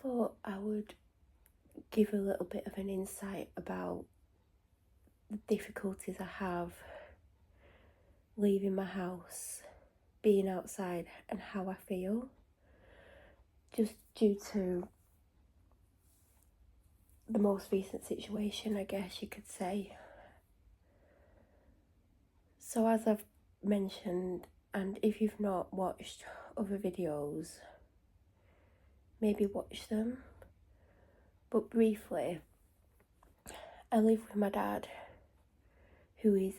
thought I would give a little bit of an insight about the difficulties I have leaving my house, being outside, and how I feel, just due to the most recent situation, I guess you could say. So as I've mentioned, and if you've not watched other videos, maybe watch them. But briefly, I live with my dad, who is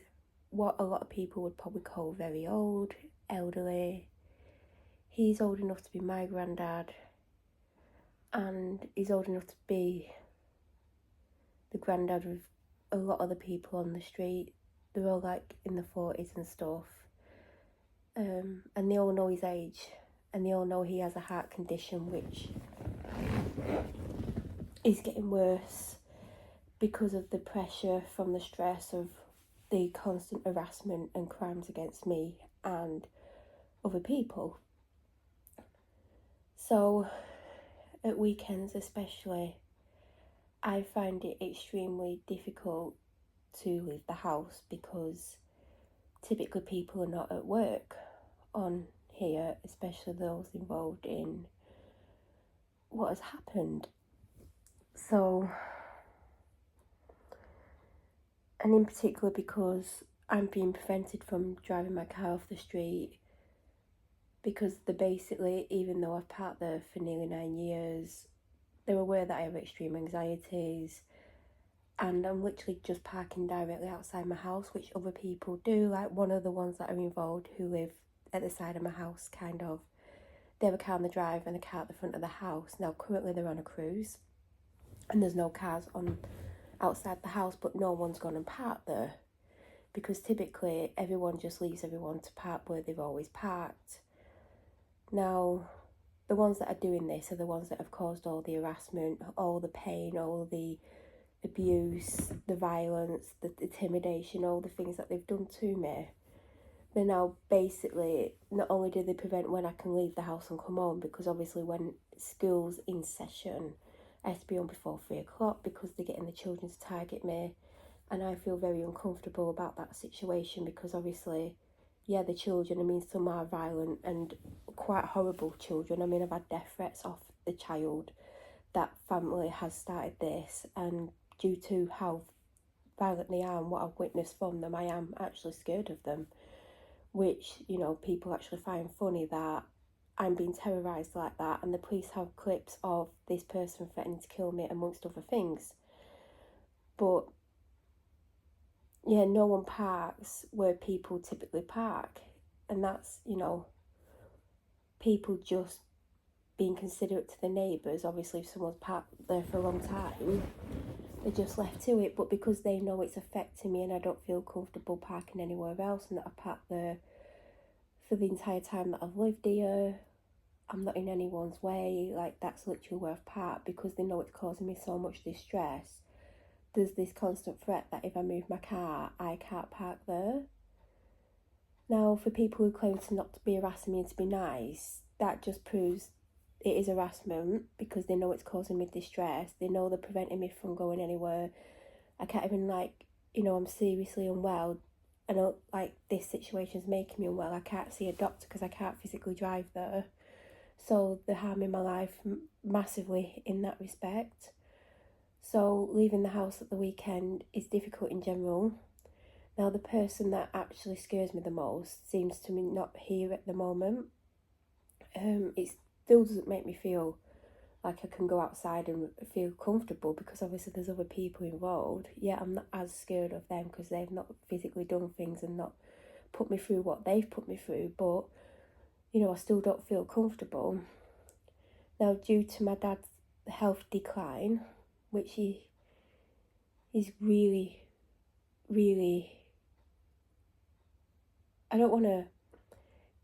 what a lot of people would probably call very old, elderly. He's old enough to be my granddad, and he's old enough to be the granddad of a lot of the people on the street. They're all like in the 40s and stuff. And they all know his age, and they all know he has a heart condition which is getting worse because of the pressure from the stress of the constant harassment and crimes against me and other people. So at weekends especially, I find it extremely difficult to leave the house because typically people are not at work on here, especially those involved in what has happened. So, and in particular because I'm being prevented from driving my car off the street because they're basically, even though I've parked there for nearly 9 years, they're aware that I have extreme anxieties, and I'm literally just parking directly outside my house, which other people do. Like one of the ones that are involved who live at the side of my house, kind of, they have a car on the drive and a car at the front of the house. Now currently they're on a cruise and there's no cars on outside the house, but no one's gone and parked there because typically everyone just leaves everyone to park where they've always parked. Now the ones that are doing this are the ones that have caused all the harassment, all the pain, all the abuse, the violence, the intimidation, all the things that they've done to me. They're now basically, not only do they prevent when I can leave the house and come home, because obviously when school's in session, I have to be home before 3 o'clock because they're getting the children to target me, and I feel very uncomfortable about that situation because obviously, yeah, the children, I mean, some are violent and quite horrible children. I mean, I've had death threats off the child. That family has started this, and due to how violent they are and what I've witnessed from them, I am actually scared of them, which, you know, people actually find funny that I'm being terrorised like that, and the police have clips of this person threatening to kill me, amongst other things. But yeah, no one parks where people typically park, and that's, you know, people just being considerate to the neighbours. Obviously if someone's parked there for a long time, they're just left to it, but because they know it's affecting me and I don't feel comfortable parking anywhere else, and that I've parked there for the entire time that I've lived here, I'm not in anyone's way, like that's literally where I've parked, because they know it's causing me so much distress. There's this constant threat that if I move my car, I can't park there. Now, for people who claim to not to be harassing me and to be nice, that just proves it is harassment, because they know it's causing me distress. They know they're preventing me from going anywhere. I can't even, like, you know, I'm seriously unwell. I know, like, this situation's making me unwell. I can't see a doctor because I can't physically drive there. So they're harming my life massively in that respect. So leaving the house at the weekend is difficult in general. Now, the person that actually scares me the most seems to be not here at the moment. It still doesn't make me feel like I can go outside and feel comfortable, because obviously there's other people involved. Yeah, I'm not as scared of them because they've not physically done things and not put me through what they've put me through, but, you know, I still don't feel comfortable. Now, due to my dad's health decline, which he is really, really, I don't want to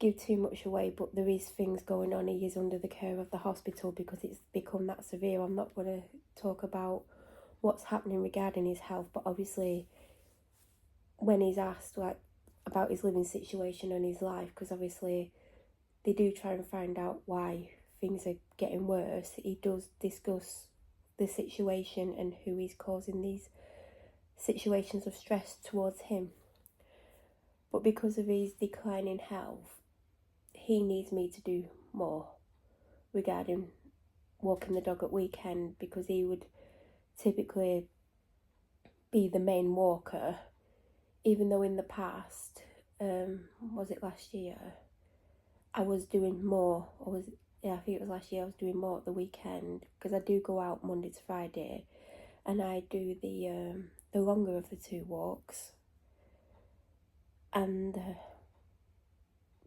give too much away, but there is things going on. He is under the care of the hospital because it's become that severe. I'm not going to talk about what's happening regarding his health, but obviously when he's asked, like, about his living situation and his life, because obviously they do try and find out why things are getting worse, he does discuss the situation and who is causing these situations of stress towards him. But because of his declining health, he needs me to do more regarding walking the dog at weekend, because he would typically be the main walker, even though in the past, was it last year, I was doing more. I think it was last year, I was doing more at the weekend, because I do go out Monday to Friday, and I do the longer of the 2 walks. And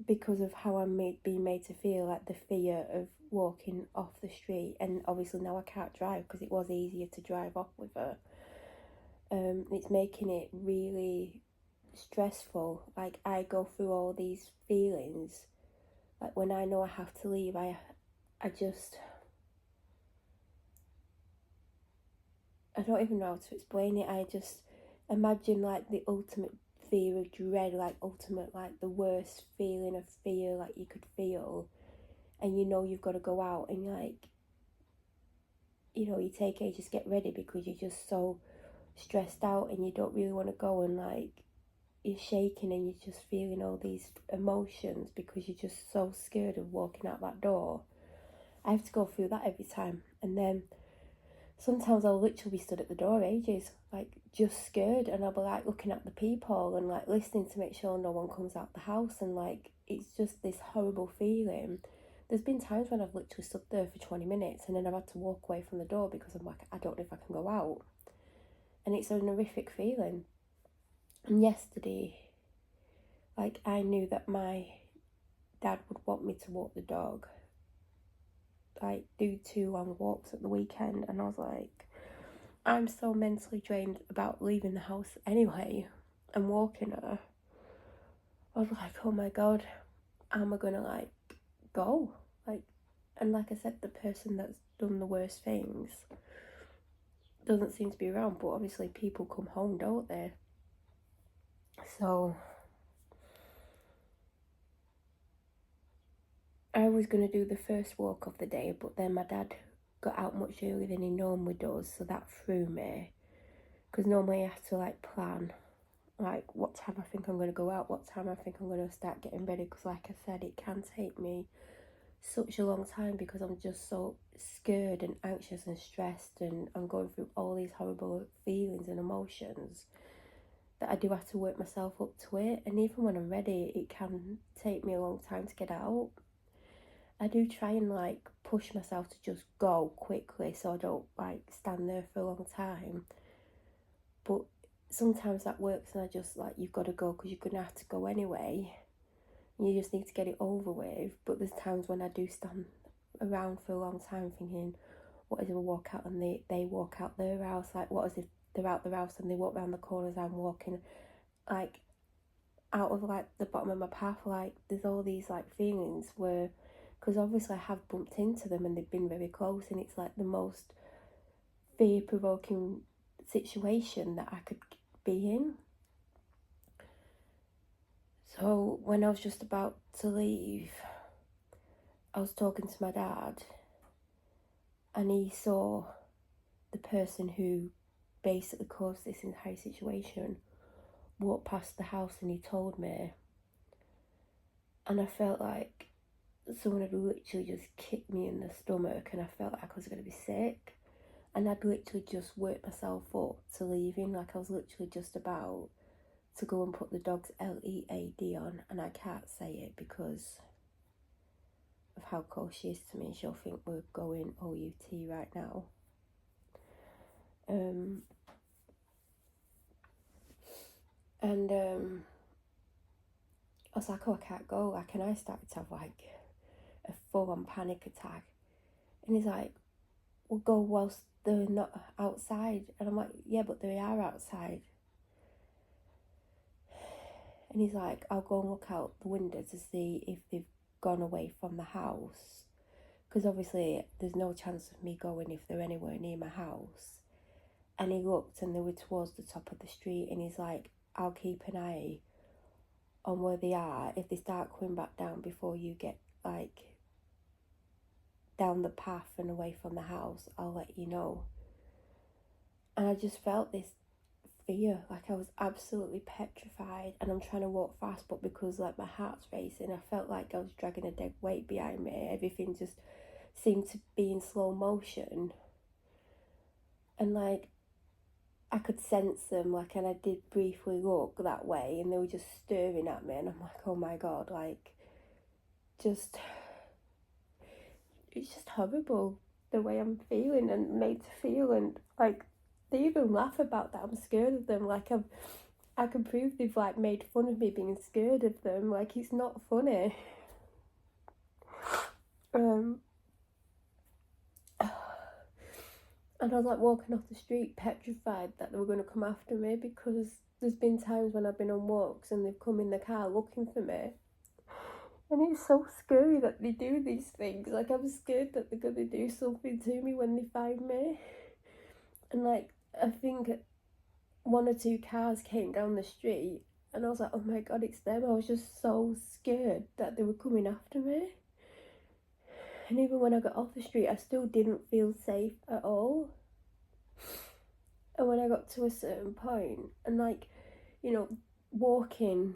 because of how I'm being made to feel, like the fear of walking off the street, and obviously now I can't drive because it was easier to drive off with her, it's making it really stressful. Like, I go through all these feelings, like when I know I have to leave, I don't even know how to explain it. I just imagine like the ultimate fear of dread, like the worst feeling of fear like you could feel, and you've got to go out, and you take ages to get ready because you're just so stressed out and you don't really want to go, and like you're shaking and you're just feeling all these emotions because you're just so scared of walking out that door. I have to go through that every time, and then sometimes I'll literally be stood at the door ages, like just scared, and I'll be like looking at the peephole and like listening to make sure no one comes out the house, and like it's just this horrible feeling. There's been times when I've literally stood there for 20 minutes and then I've had to walk away from the door because I'm like, I don't know if I can go out. And it's an horrific feeling. And yesterday, like, I knew that my dad would want me to walk the dog, like do 2 long walks at the weekend, and I was like, I'm so mentally drained about leaving the house anyway and walking her. I was like, oh my god, how am I gonna like go? Like, and like I said, the person that's done the worst things doesn't seem to be around, but obviously people come home, don't they? So I was gonna do the first walk of the day, but then my dad got out much earlier than he normally does, so that threw me, because normally I have to like plan like what time I think I'm going to go out, what time I think I'm going to start getting ready, because like I said, it can take me such a long time because I'm just so scared and anxious and stressed, and I'm going through all these horrible feelings and emotions that I do have to work myself up to it. And even when I'm ready, it can take me a long time to get out. I do try and like push myself to just go quickly so I don't like stand there for a long time, but sometimes that works, and I just like, you've got to go because you're going to have to go anyway. You just need to get it over with. But there's times when I do stand around for a long time thinking, what if I walk out and they walk out their house? Like, what if they're out their house and they walk round the corner as I'm walking, like, out of like the bottom of my path? Like, there's all these like feelings where, because obviously I have bumped into them and they've been very close, and it's like the most fear-provoking situation that I could be in. So when I was just about to leave, I was talking to my dad, and he saw the person who basically caused this entire situation walk past the house, and he told me, and I felt like someone had literally just kicked me in the stomach, and I felt like I was going to be sick, and I'd literally just worked myself up to leaving. Like, I was literally just about to go and put the dog's LEAD on, and I can't say it because of how close she is to me. She'll think we're going OUT right now. I was like, oh, I can't go. Like, and I started to have like a full-on panic attack. And he's like, we'll go whilst they're not outside. And I'm like, yeah, but they are outside. And he's like, I'll go and look out the window to see if they've gone away from the house, because obviously there's no chance of me going if they're anywhere near my house. And he looked, and they were towards the top of the street, and he's like, I'll keep an eye on where they are. If they start coming back down before you get like down the path and away from the house, I'll let you know. And I just felt this fear, like I was absolutely petrified, and I'm trying to walk fast, but because like my heart's racing, I felt like I was dragging a dead weight behind me. Everything just seemed to be in slow motion, and like I could sense them, like, and I did briefly look that way, and they were just staring at me, and I'm like, oh my god, like, just, it's just horrible the way I'm feeling and made to feel, and like they even laugh about that. I'm scared of them. Like I can prove they've like made fun of me being scared of them. Like it's not funny. And I was like walking off the street petrified that they were going to come after me, because there's been times when I've been on walks and they've come in the car looking for me. And it's so scary that they do these things. Like I'm scared that they're going to do something to me when they find me. And like I think one or two cars came down the street and I was like, oh my god, it's them. I was just so scared that they were coming after me. And even when I got off the street, I still didn't feel safe at all. And when I got to a certain point, and like, you know, walking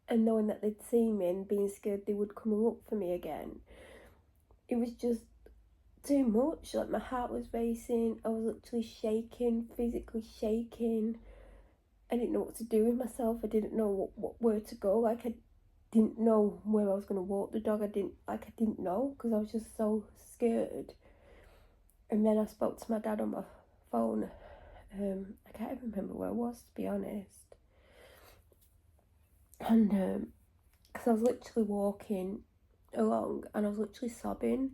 and knowing that they'd see me and being scared they would come and look for me again, it was just too much. Like my heart was racing, I was literally shaking, physically shaking. I didn't know what to do with myself. I didn't know where to go. Like I didn't know where I was going to walk the dog. I didn't know, because I was just so scared. And then I spoke to my dad on my phone. I can't even remember where I was, to be honest. And because I was literally walking along and I was literally sobbing.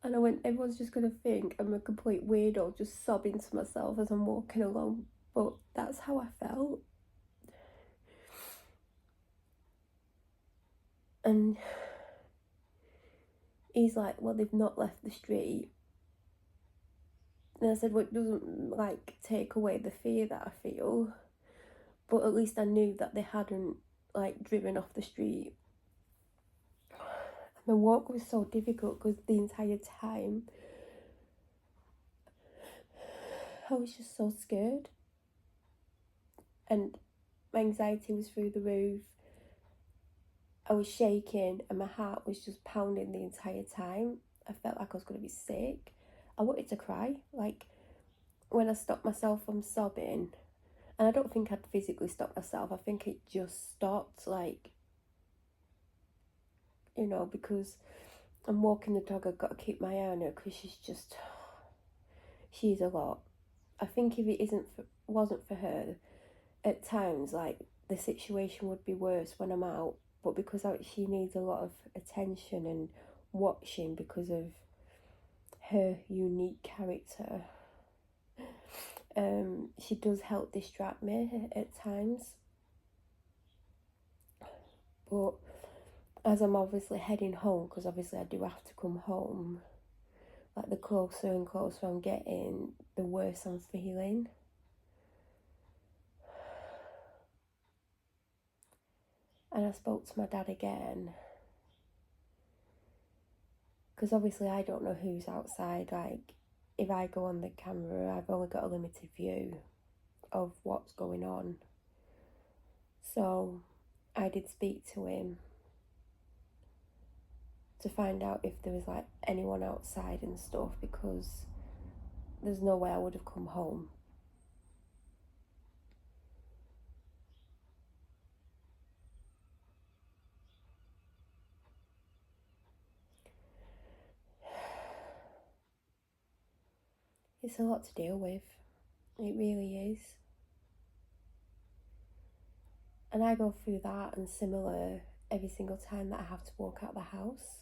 And I went, everyone's just going to think I'm a complete weirdo just sobbing to myself as I'm walking along. But that's how I felt. And he's like, well, they've not left the street. And I said, well, it doesn't like take away the fear that I feel, but at least I knew that they hadn't like driven off the street. And the walk was so difficult because the entire time I was just so scared, and my anxiety was through the roof. I was shaking and my heart was just pounding the entire time. I felt like I was going to be sick. I wanted to cry. Like when I stopped myself from sobbing, and I don't think I'd physically stopped myself, I think it just stopped, like, you know, because I'm walking the dog, I've got to keep my eye on her because she's a lot. I think if it wasn't for her, at times, like, the situation would be worse when I'm out, but because she needs a lot of attention and watching because of her unique character, she does help distract me at times. But as I'm obviously heading home, because obviously I do have to come home, like the closer and closer I'm getting, the worse I'm feeling. And I spoke to my dad again, because obviously I don't know who's outside. Like, if I go on the camera, I've only got a limited view of what's going on. So I did speak to him to find out if there was like anyone outside and stuff, because there's no way I would have come home. It's a lot to deal with. It really is. And I go through that and similar every single time that I have to walk out the house.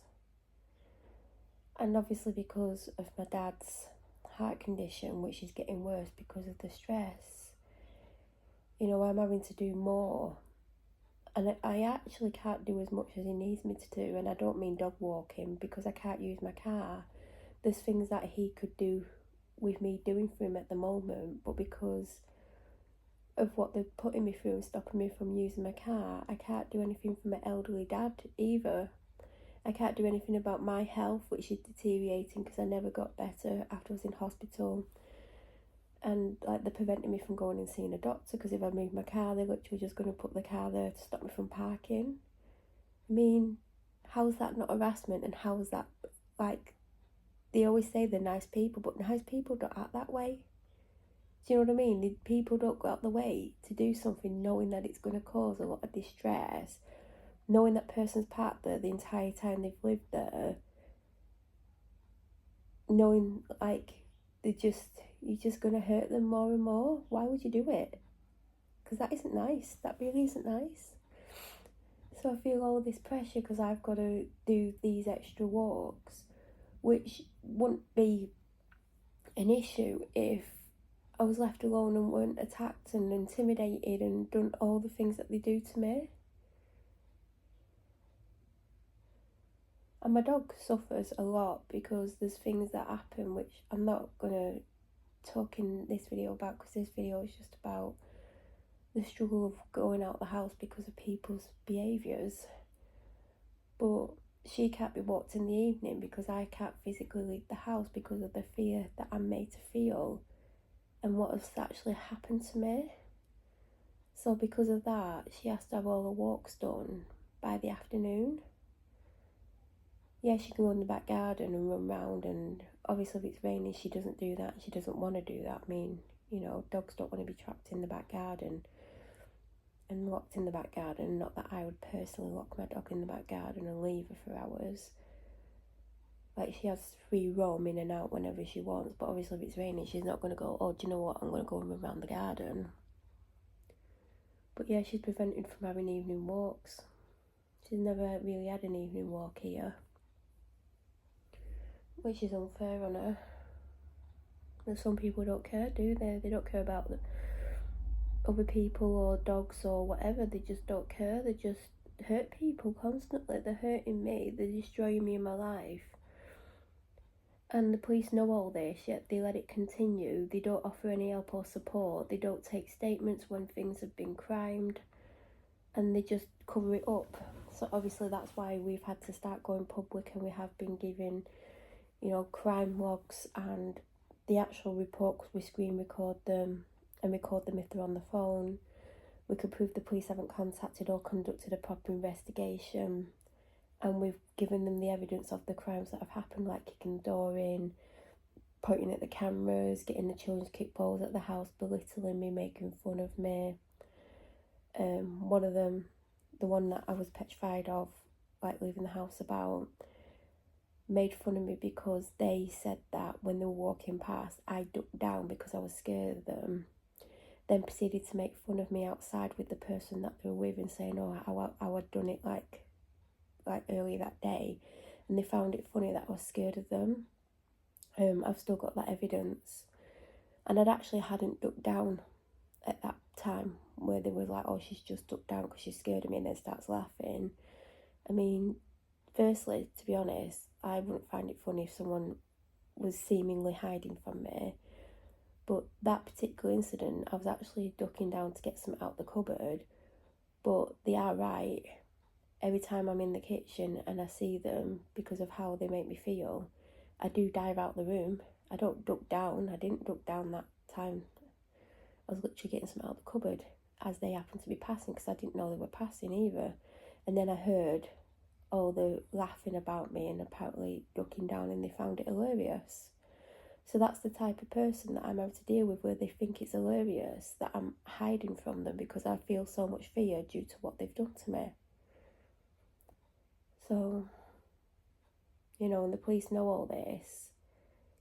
And obviously because of my dad's heart condition, which is getting worse because of the stress, you know, I'm having to do more. And I actually can't do as much as he needs me to do. And I don't mean dog walking, because I can't use my car. There's things that he could do with me doing for him at the moment, but because of what they're putting me through and stopping me from using my car, I can't do anything for my elderly dad either. I can't do anything about my health, which is deteriorating because I never got better after I was in hospital. And like they're preventing me from going and seeing a doctor because if I move my car, they're literally just going to put the car there to stop me from parking. I mean, how is that not harassment? And how is that, like, they always say they're nice people, but nice people don't act that way. Do you know what I mean? People don't go out the way to do something knowing that it's going to cause a lot of distress, knowing that person's parked there the entire time they've lived there, knowing like you're just going to hurt them more and more. Why would you do it? Because that isn't nice. That really isn't nice. So I feel all this pressure because I've got to do these extra walks, which wouldn't be an issue if I was left alone and weren't attacked and intimidated and done all the things that they do to me. And my dog suffers a lot because there's things that happen which I'm not going to talk in this video about because this video is just about the struggle of going out the house because of people's behaviours. But she can't be walked in the evening because I can't physically leave the house because of the fear that I'm made to feel and what has actually happened to me. So because of that, she has to have all her walks done by the afternoon. Yeah, she can go in the back garden and run round, and obviously if it's raining she doesn't do that. She doesn't want to do that. I mean, you know, dogs don't want to be trapped in the back garden and locked in the back garden. Not that I would personally lock my dog in the back garden and leave her for hours. Like, she has free roam in and out whenever she wants, but obviously if it's raining she's not going to go, oh, do you know what, I'm going to go and run around the garden. But yeah, she's prevented from having evening walks. She's never really had an evening walk here, which is unfair on her. And some people don't care, do they? They don't care about other people or dogs or whatever. They just don't care. They just hurt people constantly. They're hurting me. They're destroying me in my life. And the police know all this, yet they let it continue. They don't offer any help or support. They don't take statements when things have been crimed. And they just cover it up. So obviously that's why we've had to start going public, and we have been given, you know, crime logs and the actual report, because we screen record them and record them if they're on the phone. We can prove the police haven't contacted or conducted a proper investigation, and we've given them the evidence of the crimes that have happened, like kicking the door in, pointing at the cameras, getting the children's kickballs at the house, belittling me, making fun of me. One of them, the one that I was petrified of, like leaving the house about, made fun of me because they said that when they were walking past, I ducked down because I was scared of them. Then proceeded to make fun of me outside with the person that they were with and saying, oh, how I'd done it like earlier that day. And they found it funny that I was scared of them. I've still got that evidence. And I'd actually hadn't ducked down at that time, where they were like, oh, she's just ducked down because she's scared of me, and then starts laughing. I mean, firstly, to be honest, I wouldn't find it funny if someone was seemingly hiding from me. But that particular incident, I was actually ducking down to get something out the cupboard. But they are right. Every time I'm in the kitchen and I see them, because of how they make me feel, I do dive out the room. I don't duck down. I didn't duck down that time. I was literally getting something out the cupboard as they happened to be passing, because I didn't know they were passing either. And then I heard all the laughing about me and apparently ducking down, and they found it hilarious. So that's the type of person that I'm having to deal with, where they think it's hilarious that I'm hiding from them because I feel so much fear due to what they've done to me. So, you know, and the police know all this,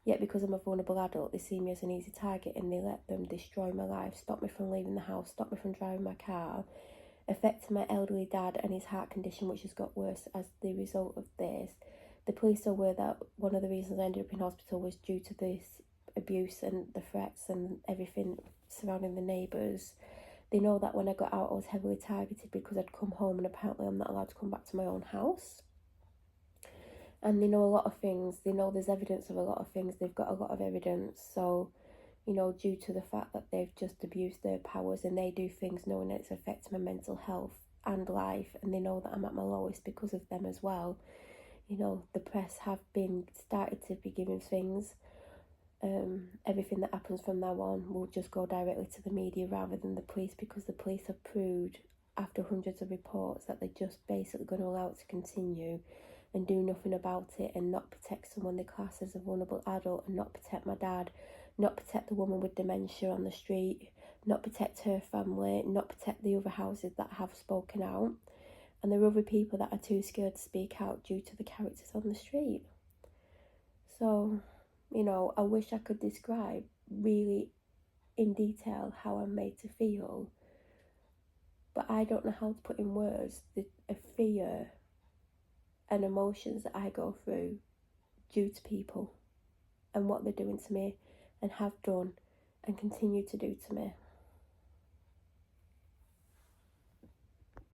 yet because I'm a vulnerable adult, they see me as an easy target, and they let them destroy my life, stop me from leaving the house, stop me from driving my car, affecting my elderly dad and his heart condition, which has got worse as the result of this. The police are aware that one of the reasons I ended up in hospital was due to this abuse and the threats and everything surrounding the neighbours. They know that when I got out I was heavily targeted because I'd come home, and apparently I'm not allowed to come back to my own house. And they know a lot of things. They know there's evidence of a lot of things. They've got a lot of evidence. So, you know, due to the fact that they've just abused their powers, and they do things knowing that it's affecting my mental health and life, and they know that I'm at my lowest because of them as well. you know, the press have been started to be giving things. Everything that happens from now on will just go directly to the media rather than the police, because the police have proved after hundreds of reports that they're just basically going to allow it to continue and do nothing about it, and not protect someone they class as a vulnerable adult, and not protect my dad, not protect the woman with dementia on the street, not protect her family, not protect the other houses that have spoken out. And there are other people that are too scared to speak out due to the characters on the street. So, you know, I wish I could describe really in detail how I'm made to feel, but I don't know how to put in words the fear and emotions that I go through due to people and what they're doing to me and have done and continue to do to me.